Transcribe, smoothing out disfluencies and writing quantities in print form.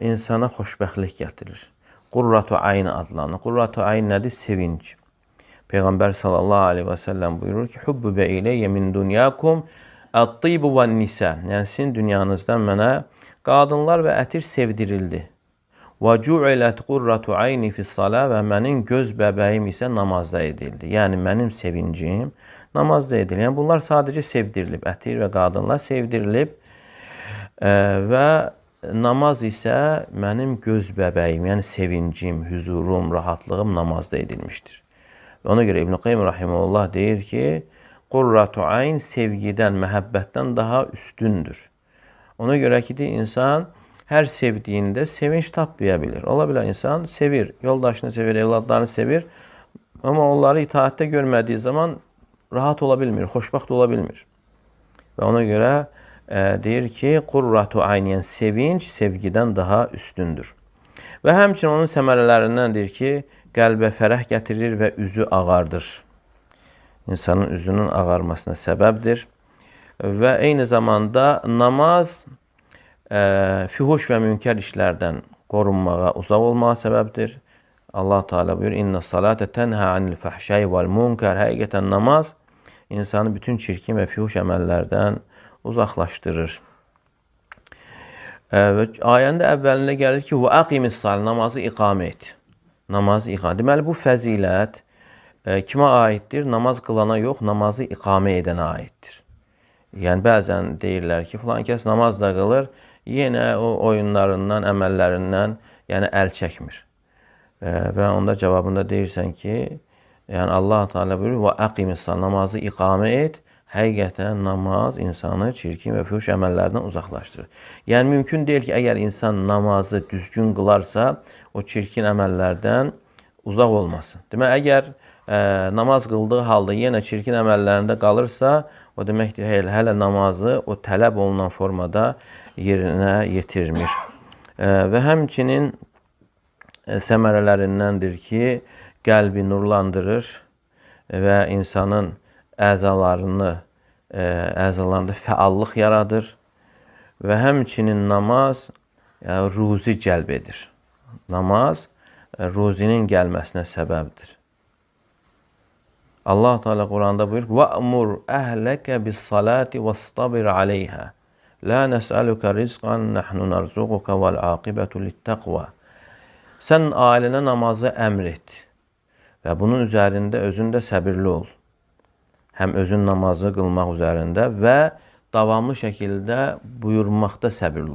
insana xoşbəxtlik gətirir. Qurratu ayn adlanır. Qurratu ayn nədir? Sevinç. Peyğəmbər sallallahu aleyhi və səlləm buyurur ki, Hubbubə iləyyə min dunyakum ət-tibu və nisə. Yəni, sizin dünyanızdan mənə qadınlar və ətir sevdirildi. Və cu'ilət qurratu ayni fis-salə və mənim göz bəbəyim isə namazda edildi. Yəni, mənim sevincim namazda edildi. Yəni, bunlar sadəcə sevdirilib. Ətir və qadınlar sevdirilib və namaz isə mənim göz bəbəyim, yəni sevincim, hüzurum, rahatlığım namazda edilmişdir. Ona görə İbn-i Qayyim rahimehullah deyir ki, qurratu ayn sevgidən, məhəbbətdən daha üstündür. Ona görə ki, insan hər sevdiyində sevinç tapmaya bilir. Ola bilər insan sevir, yoldaşını sevir, evladlarını sevir, amma onları itaətdə görmədiyi zaman rahat ola bilmir, xoşbəxt ola bilmir. Və ona görə deyir ki, qurratu ayn, yəni sevinç sevgidən daha üstündür. Və həmçinin onun səmərələrindəndir ki, qəlbə fərəh gətirir və üzü ağardır. İnsanın üzünün ağarmasına səbəbdir. Və eyni zamanda namaz fühuş və münkər işlərdən qorunmağa, uzaq olmağa səbəbdir. Allah Teala buyurur, İnna salate tenha anil fahşai vel munkar. Həqiqətən namaz insanı bütün çirkin və fühuş əməllərdən uzaqlaşdırır. Ayənin də əvvəlində gəlir ki, və aqimis salat, namazı iqamə et. Namazı iqamə. Deməli, bu fəzilət kimə aiddir? Namaz qılana yox, namazı iqamə edənə aiddir. Yəni, bəzən deyirlər ki, filan kəs namaz da qılır, yenə o oyunlarından, əməllərindən yəni əl çəkmir. Və onda cavabında deyirsən ki, yəni Allah Teala buyurur, və aqimis salat, namazı iqamə et. Həqiqətən namaz insanı çirkin və fühuş əməllərdən uzaqlaşdırır. Yəni, mümkün deyil ki, əgər insan namazı düzgün qılarsa, o çirkin əməllərdən uzaq olmasın. Demək, əgər namaz qıldığı halda yenə çirkin əməllərində qalırsa, o deməkdir, hələ namazı o tələb olunan formada yerinə yetirmir. Və həmçinin səmərələrindəndir ki, qəlbi nurlandırır və insanın əzalarında fəallıq yaradır və həmçinin namaz ruzi cəlb edir. Namaz ruzinin gəlməsinə səbəbdir. Allah Teala Quranda buyurur, وَأْمُرْ أَهْلَكَ بِالصَّلَاةِ وَاسْتَبِرْ عَلَيْهَا لَا نَسْأَلُكَ رِزْقًا نَحْنُ نَرْزُقُكَ وَالْعَاقِبَةُ لِلتَّقْوَى. Sən ailənə namazı əmr et və bunun üzərində özün də səbirli ol. Həm özün namazı qılmaq üzərində və davamlı şəkildə buyurmaqda səbirli ol.